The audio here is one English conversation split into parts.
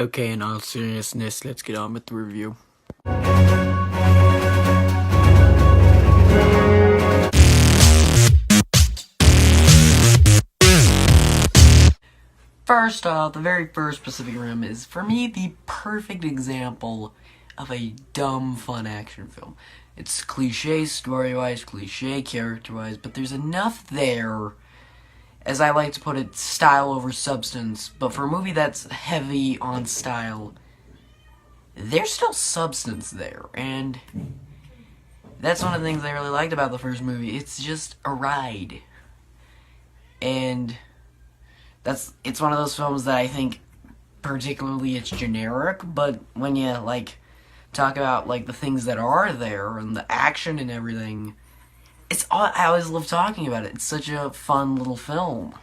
Okay, in all seriousness, let's get on with the review. First off, the very first Pacific Rim is, for me, the perfect example of a dumb, fun action film. It's cliche story-wise, cliche character-wise, but there's enough there, as I like to put it, style over substance. But for a movie that's heavy on style, there's still substance there, and that's one of the things I really liked about the first movie. It's just a ride. And it's one of those films that I think particularly it's generic, but when you talk about the things that are there and the action and everything, I always love talking about it. It's such a fun little film.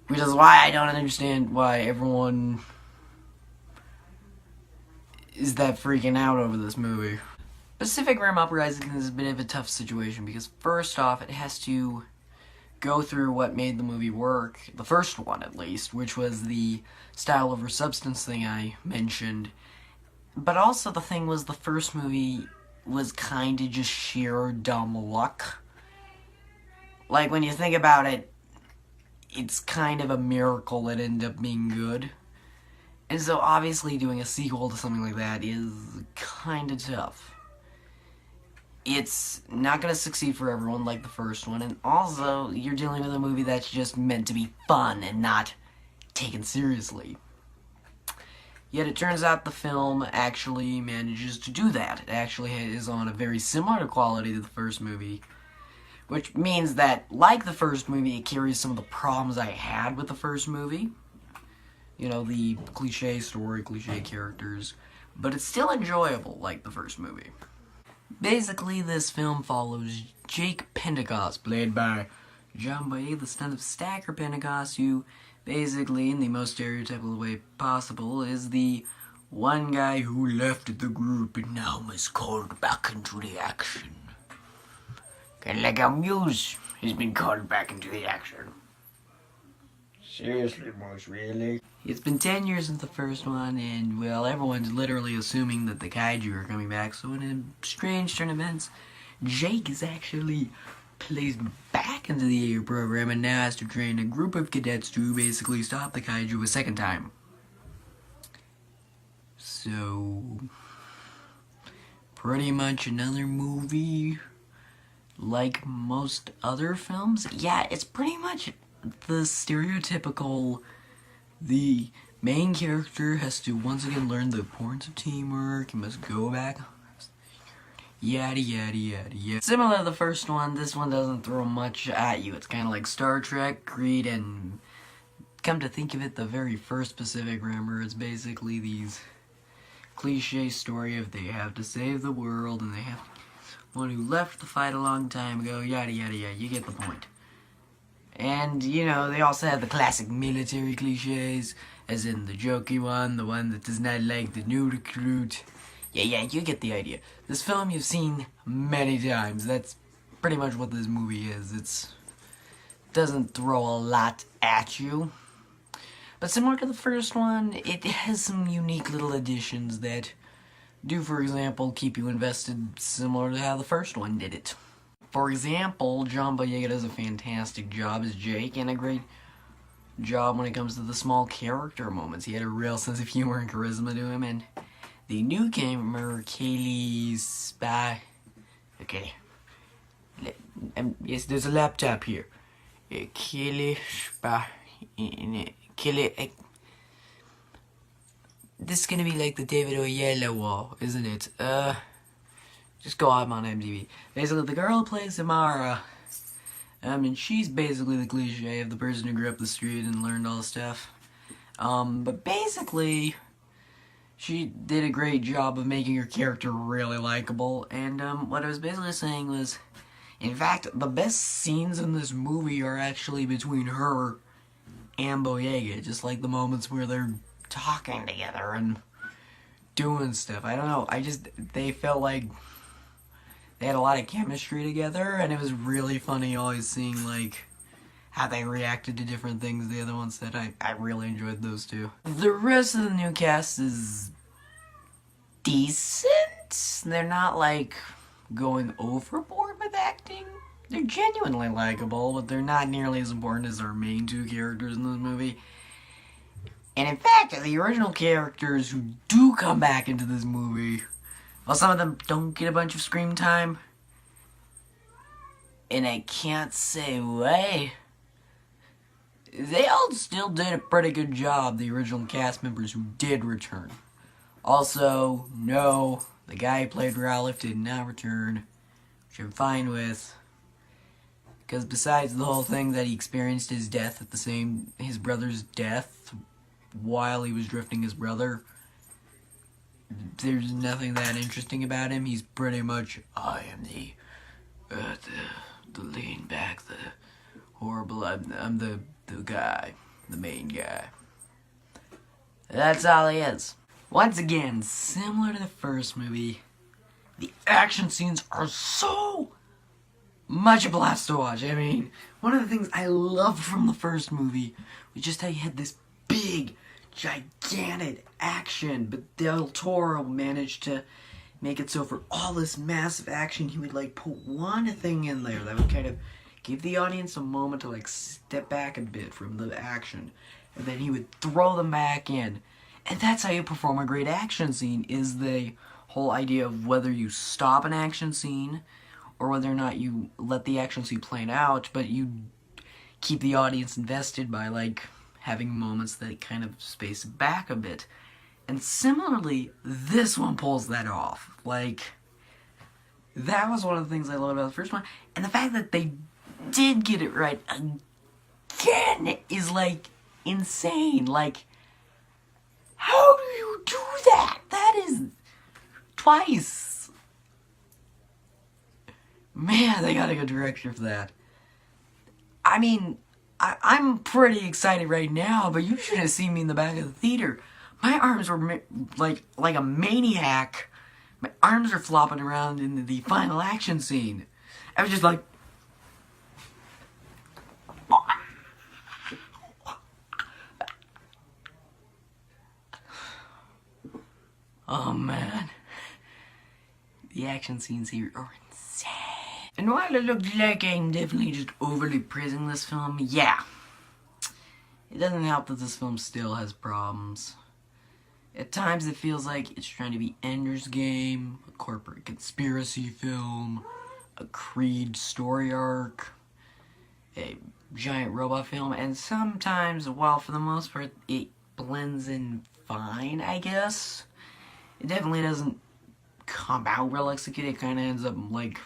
Which is why I don't understand why everyone is that freaking out over this movie. Pacific Rim Uprising is a bit of a tough situation because first off, it has to go through what made the movie work, the first one at least, which was the style over substance thing I mentioned. But also the thing was the first movie was kind of just sheer dumb luck. When you think about it, it's kind of a miracle it ended up being good. And so obviously doing a sequel to something like that is kind of tough. It's not going to succeed for everyone like the first one, and also, you're dealing with a movie that's just meant to be fun and not taken seriously. Yet it turns out the film actually manages to do that. It actually is on a very similar quality to the first movie, which means that, like the first movie, it carries some of the problems I had with the first movie. You know, the cliche story, cliche characters, but it's still enjoyable like the first movie. Basically, this film follows Jake Pentecost, played by John Boyega, the son of Stacker Pentecost, who basically, in the most stereotypical way possible, is the one guy who left the group and now is called back into the action. Kinda like our Muse has been called back into the action. Seriously, Mose, really? It's been 10 years since the first one, and, well, everyone's literally assuming that the kaiju are coming back, so in a strange turn of events, Jake is actually placed back into the AA program and now has to train a group of cadets to basically stop the kaiju a second time. So, pretty much another movie like most other films. Yeah, it's pretty much the stereotypical, the main character has to once again learn the importance of teamwork, he must go back, yada yada yada yada. Similar to the first one, this one doesn't throw much at you. It's kind of like Star Trek, Creed, and come to think of it, the very first Pacific Rim, it's basically these cliche story of they have to save the world and they have one who left the fight a long time ago, yada yada yada, you get the point. And, you know, they also have the classic military cliches, as in the jokey one, the one that does not like the new recruit. Yeah, you get the idea. This film you've seen many times. That's pretty much what this movie is. It doesn't throw a lot at you. But similar to the first one, it has some unique little additions that do, for example, keep you invested similar to how the first one did it. For example, John Boyega does a fantastic job as Jake, and a great job when it comes to the small character moments. He had a real sense of humor and charisma to him, and the newcomer, Kaylee Spy... Okay. Yes, there's a laptop here. Kaylee Spy... Kaylee... This is gonna be like the David Oyelowo wall, isn't it? Just go on IMDb. Basically, the girl who plays Amara, and she's basically the cliche of the person who grew up the street and learned all the stuff. But basically, she did a great job of making her character really likable, and what I was basically saying was, in fact, the best scenes in this movie are actually between her and Boyega, just like the moments where they're talking together and doing stuff. I don't know, they felt like they had a lot of chemistry together, and it was really funny always seeing, how they reacted to different things the other one said. I really enjoyed those two. The rest of the new cast is decent. They're not like going overboard with acting. They're genuinely likable, but they're not nearly as important as our main two characters in this movie. And in fact, the original characters who do come back into this movie, while some of them don't get a bunch of screen time, and I can't say why, they all still did a pretty good job, the original cast members who did return. Also, no, the guy who played Ralph did not return, which I'm fine with. Because besides the whole thing that he experienced his death at his brother's death while he was drifting his brother, there's nothing that interesting about him. He's pretty much, I am the lean back, the horrible, I'm the guy, the main guy. That's all he is. Once again, similar to the first movie, the action scenes are so much a blast to watch. I mean, one of the things I loved from the first movie was just how you had this big, gigantic action, but Del Toro managed to make it so for all this massive action, he would like put one thing in there that would kind of give the audience a moment to like step back a bit from the action, and then he would throw them back in. And that's how you perform a great action scene, is the whole idea of whether you stop an action scene or whether or not you let the action scene play out, but you keep the audience invested by like having moments that kind of space back a bit. And similarly, this one pulls that off. Like, that was one of the things I loved about the first one. And the fact that they did get it right again is like insane. Like, how do you do that? That is twice. Man, they got a good director for that. I mean, I'm pretty excited right now, but you should have seen me in the back of the theater. My arms were like a maniac. My arms are flopping around in the final action scene. I was just like, oh man. The action scenes here are insane. And while it looks like I'm definitely just overly praising this film, yeah, it doesn't help that this film still has problems. At times it feels like it's trying to be Ender's Game, a corporate conspiracy film, a Creed story arc, a giant robot film, and sometimes, while for the most part it blends in fine, I guess, it definitely doesn't come out well executed. It kind of ends up like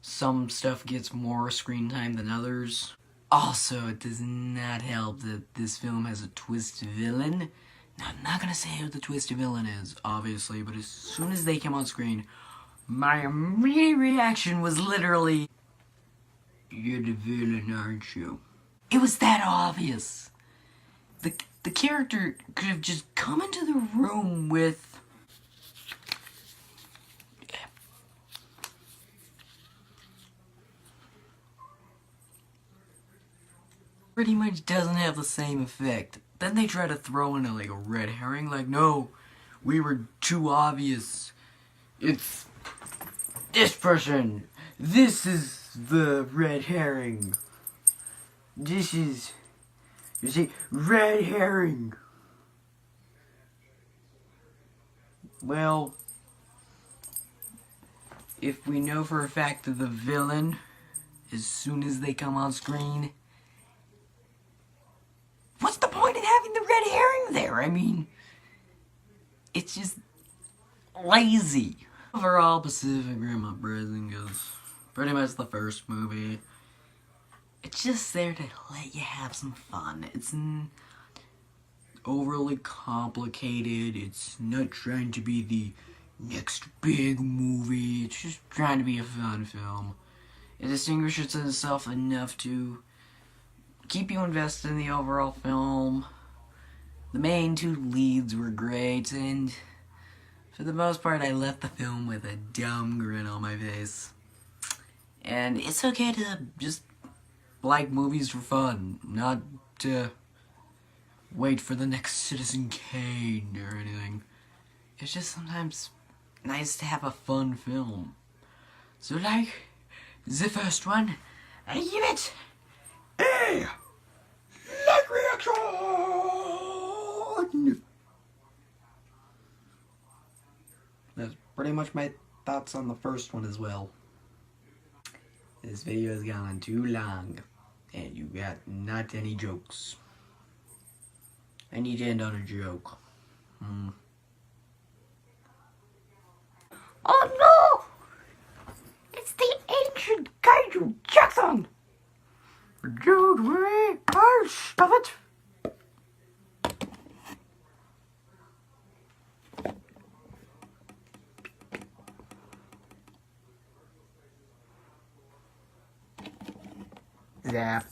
some stuff gets more screen time than others. Also, it does not help that this film has a twist villain. Now, I'm not gonna say who the twisted villain is, obviously, but as soon as they came on screen, my immediate reaction was literally, "You're the villain, aren't you?" It was that obvious. The character could have just come into the room with pretty much doesn't have the same effect. Then they try to throw in a red herring, like, no, we were too obvious. It's this person. This is the red herring. This is, you see, red herring. Well, if we know for a fact that the villain, as soon as they come on screen, what's the point in having the red herring there? I mean, it's just lazy. Overall, Pacific Rim Uprising is pretty much the first movie. It's just there to let you have some fun. It's overly complicated. It's not trying to be the next big movie. It's just trying to be a fun film. It distinguishes itself enough to keep you invested in the overall film. The main two leads were great, and for the most part I left the film with a dumb grin on my face. And it's okay to just like movies for fun, not to wait for the next Citizen Kane or anything. It's just sometimes nice to have a fun film. So like the first one, I give it a like reaction. That's pretty much my thoughts on the first one as well. This video has gone on too long, and you got not any jokes. I need to end on a joke. Oh no! It's the ancient Kaiju Jackson! Don't worry, I'll stop it! Zap.